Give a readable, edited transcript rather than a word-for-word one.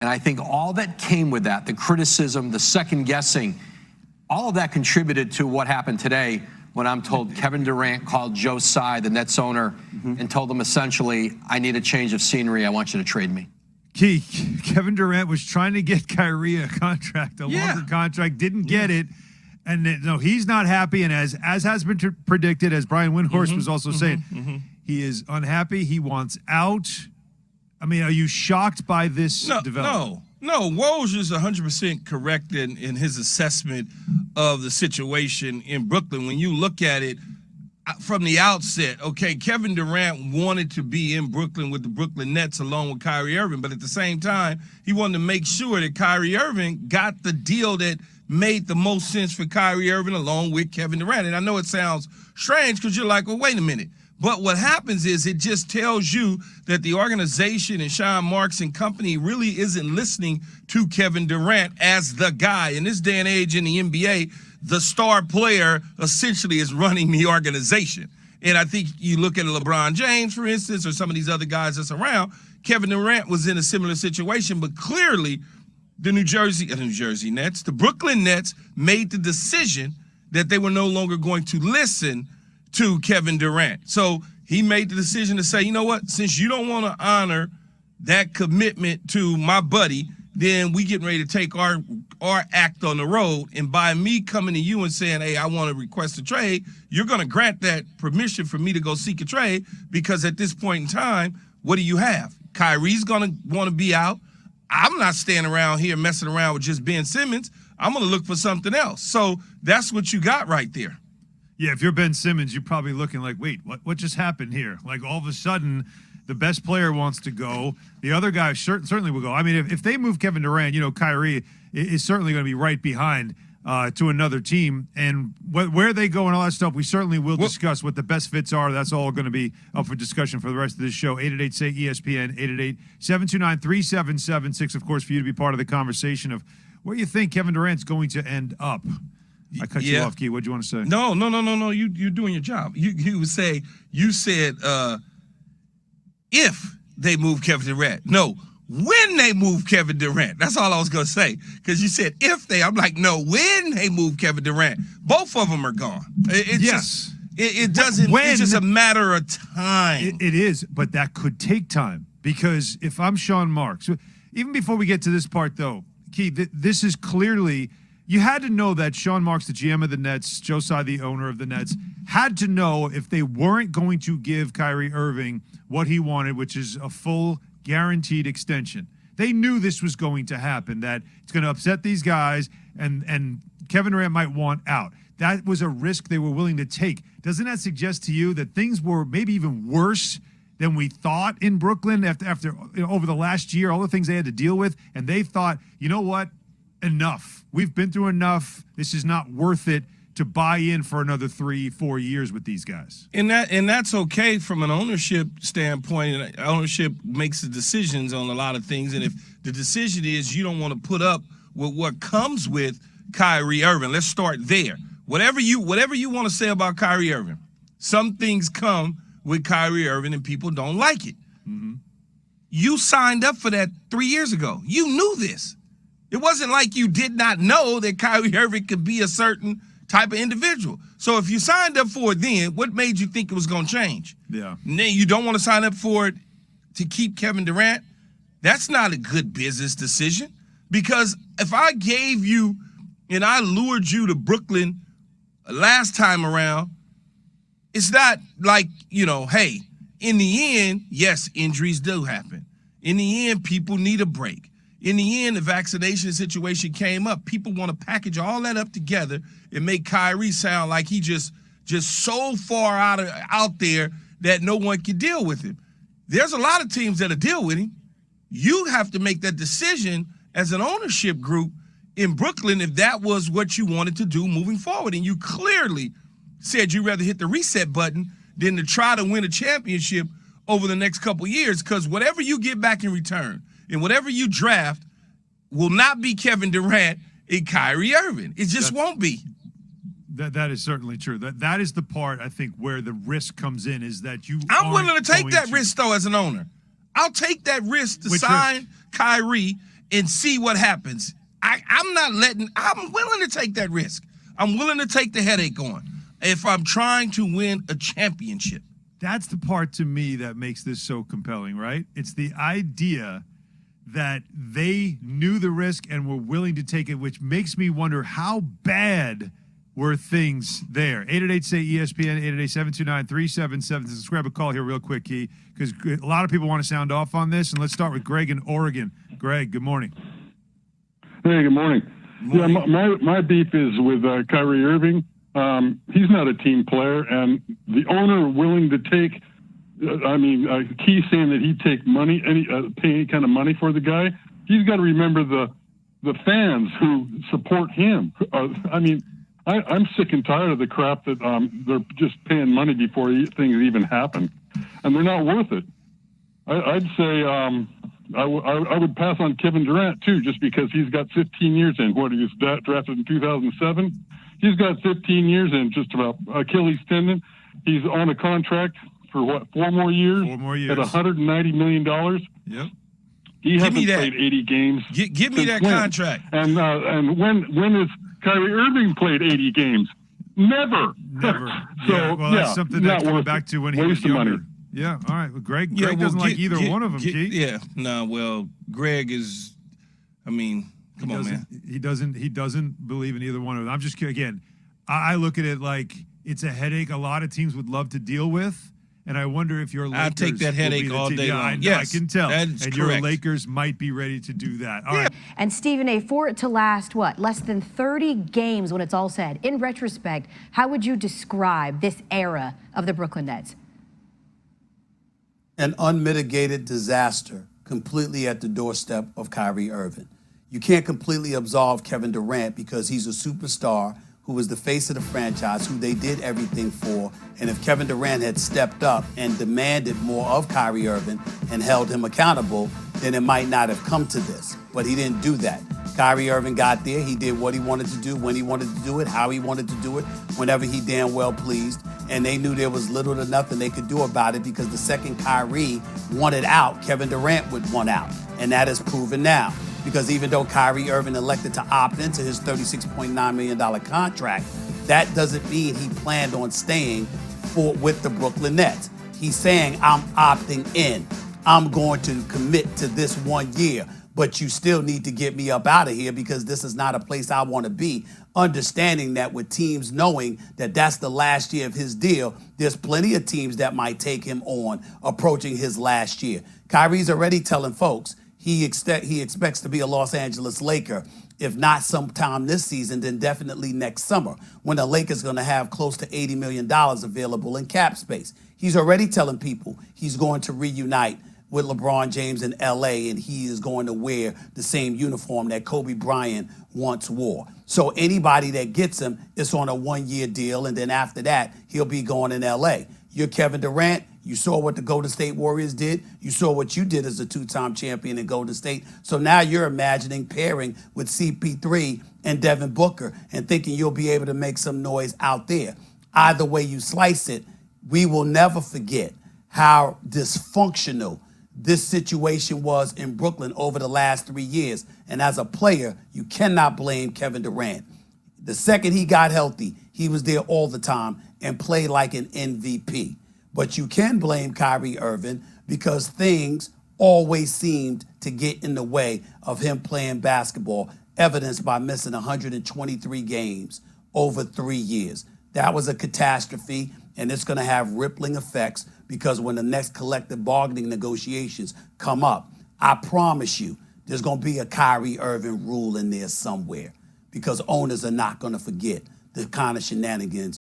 And I think all that came with that, the criticism, the second guessing, all of that contributed to what happened today when I'm told Kevin Durant called Joe Tsai, the Nets owner, and told him essentially, I need a change of scenery. I want you to trade me. Kevin Durant was trying to get Kyrie a contract, a longer contract, didn't get it. And no, he's not happy. And as has been predicted, as Brian Windhorst was also saying, he is unhappy. He wants out. I mean, are you shocked by this development? No, Woj is 100% correct in his assessment of the situation in Brooklyn. When you look at it from the outset, okay, Kevin Durant wanted to be in Brooklyn with the Brooklyn Nets along with Kyrie Irving, but at the same time, he wanted to make sure that Kyrie Irving got the deal that made the most sense for Kyrie Irving along with Kevin Durant. And I know it sounds strange because you're like, well, wait a minute. But what happens is it just tells you that the organization and Sean Marks and company really isn't listening to Kevin Durant as the guy. In this day and age in the NBA, the star player essentially is running the organization. And I think you look at LeBron James, for instance, or some of these other guys that's around, Kevin Durant was in a similar situation, but clearly the New Jersey Nets, the Brooklyn Nets made the decision that they were no longer going to listen to Kevin Durant. So he made the decision to say, you know what, since you don't want to honor that commitment to my buddy, then we getting ready to take our act on the road. And by me coming to you and saying, hey, I want to request a trade, you're going to grant that permission for me to go seek a trade, because at this point in time, what do you have? Kyrie's going to want to be out. I'm not standing around here messing around with just Ben Simmons. I'm going to look for something else. So that's what you got right there. Yeah, if you're Ben Simmons, you're probably looking like, wait, what just happened here? Like all of a sudden, the best player wants to go. The other guy certainly will go. I mean, if they move Kevin Durant, you know, Kyrie is certainly going to be right behind to another team. And where they go and all that stuff, we certainly will discuss what the best fits are. That's all going to be up for discussion for the rest of this show. 888-SAY-ESPN, 888-729-3776, of course, for you to be part of the conversation of where you think Kevin Durant's going to end up. I cut you off, Key. What'd you want to say? No. You're doing your job. You said if they move Kevin Durant. No, when they move Kevin Durant. That's all I was going to say. Because you said if they. I'm like, no, when they move Kevin Durant. Both of them are gone. It's just a matter of time. It is, but that could take time. Because if I'm Sean Marks, even before we get to this part, though, Key, this is clearly – you had to know that Sean Marks, the GM of the Nets, Joe Tsai, the owner of the Nets, had to know if they weren't going to give Kyrie Irving what he wanted, which is a full guaranteed extension. They knew this was going to happen, that it's going to upset these guys, and Kevin Durant might want out. That was a risk they were willing to take. Doesn't that suggest to you that things were maybe even worse than we thought in Brooklyn after over the last year, all the things they had to deal with, and they thought, you know what? Enough. We've been through enough. This is not worth it to buy in for another 3-4 years with these guys. And that's okay from an ownership standpoint. Ownership makes the decisions on a lot of things. And if the decision is you don't want to put up with what comes with Kyrie Irving, let's start there. Whatever you want to say about Kyrie Irving, some things come with Kyrie Irving and people don't like it. Mm-hmm. You signed up for that 3 years ago. You knew this. It wasn't like you did not know that Kyrie Irving could be a certain type of individual. So if you signed up for it then, what made you think it was going to change? Yeah. And then you don't want to sign up for it to keep Kevin Durant? That's not a good business decision. Because if I gave you and I lured you to Brooklyn last time around, it's not like, hey, in the end, yes, injuries do happen. In the end, people need a break. In the end, the vaccination situation came up. People want to package all that up together and make Kyrie sound like he just so far out there that no one can deal with him. There's a lot of teams that'll deal with him. You have to make that decision as an ownership group in Brooklyn if that was what you wanted to do moving forward. And you clearly said you'd rather hit the reset button than to try to win a championship over the next couple years, because whatever you get back in return and whatever you draft will not be Kevin Durant and Kyrie Irving. It just won't be. That is certainly true. That is the part, I think, where the risk comes in, is that I'm willing to take that risk, though, as an owner. I'll take that risk to sign Kyrie and see what happens. I'm willing to take that risk. I'm willing to take the headache on if I'm trying to win a championship. That's the part to me that makes this so compelling, right? It's the idea that they knew the risk and were willing to take it, which makes me wonder how bad were things there. 888-SAY-ESPN, 888-729-3776. Let's grab a call here real quick, Key, because a lot of people want to sound off on this. And let's start with Greg in Oregon. Greg, good morning. Hey, good morning. Yeah, my beef is with Kyrie Irving. He's not a team player, and the owner willing to take. Key saying that he'd take money, pay any kind of money for the guy. He's got to remember the fans who support him. I'm sick and tired of the crap that they're just paying money before things even happen, and they're not worth it. I'd say I would pass on Kevin Durant too, just because he's got 15 years in. What, he was drafted in 2007? He's got 15 years in just about Achilles tendon. He's on a contract for what, 4 more years? 4 more years. At $190 million. Yep. He hasn't played 80 games. Give me that contract. And when has Kyrie Irving played 80 games? Never. That's something that coming back to when he was younger. Money. Yeah, all right. Well, Greg doesn't like either one of them, Key. Yeah, no, well, Greg is, come on, man. He doesn't believe in either one of them. I'm just, again, I look at it like it's a headache a lot of teams would love to deal with, and I wonder if your Lakers I'll take that headache all day long. Yes, I can tell. That's and correct. Your Lakers might be ready to do that. All right. And Stephen A., for it to last, less than 30 games when it's all said, in retrospect, how would you describe this era of the Brooklyn Nets? An unmitigated disaster completely at the doorstep of Kyrie Irving. You can't completely absolve Kevin Durant because he's a superstar who was the face of the franchise, who they did everything for. And if Kevin Durant had stepped up and demanded more of Kyrie Irving and held him accountable, then it might not have come to this. But he didn't do that. Kyrie Irving got there. He did what he wanted to do, when he wanted to do it, how he wanted to do it, whenever he damn well pleased. And they knew there was little to nothing they could do about it because the second Kyrie wanted out, Kevin Durant would want out. And that is proven now. Because even though Kyrie Irving elected to opt into his $36.9 million contract, that doesn't mean he planned on staying with the Brooklyn Nets. He's saying, I'm opting in. I'm going to commit to this 1 year. But you still need to get me up out of here because this is not a place I want to be. Understanding that with teams knowing that that's the last year of his deal, there's plenty of teams that might take him on approaching his last year. Kyrie's already telling folks he expects to be a Los Angeles Laker, if not sometime this season, then definitely next summer, when the Lakers are going to have close to $80 million available in cap space. He's already telling people he's going to reunite with LeBron James in LA, and he is going to wear the same uniform that Kobe Bryant once wore. So anybody that gets him is on a 1-year deal, and then after that, he'll be going in LA. You're Kevin Durant. You saw what the Golden State Warriors did. You saw what you did as a 2-time champion in Golden State. So now you're imagining pairing with CP3 and Devin Booker and thinking you'll be able to make some noise out there. Either way you slice it, we will never forget how dysfunctional this situation was in Brooklyn over the last 3 years. And as a player, you cannot blame Kevin Durant. The second he got healthy, he was there all the time and played like an MVP. But you can blame Kyrie Irving because things always seemed to get in the way of him playing basketball, evidenced by missing 123 games over 3 years. That was a catastrophe, and it's going to have rippling effects because when the next collective bargaining negotiations come up, I promise you there's going to be a Kyrie Irving rule in there somewhere because owners are not going to forget the kind of shenanigans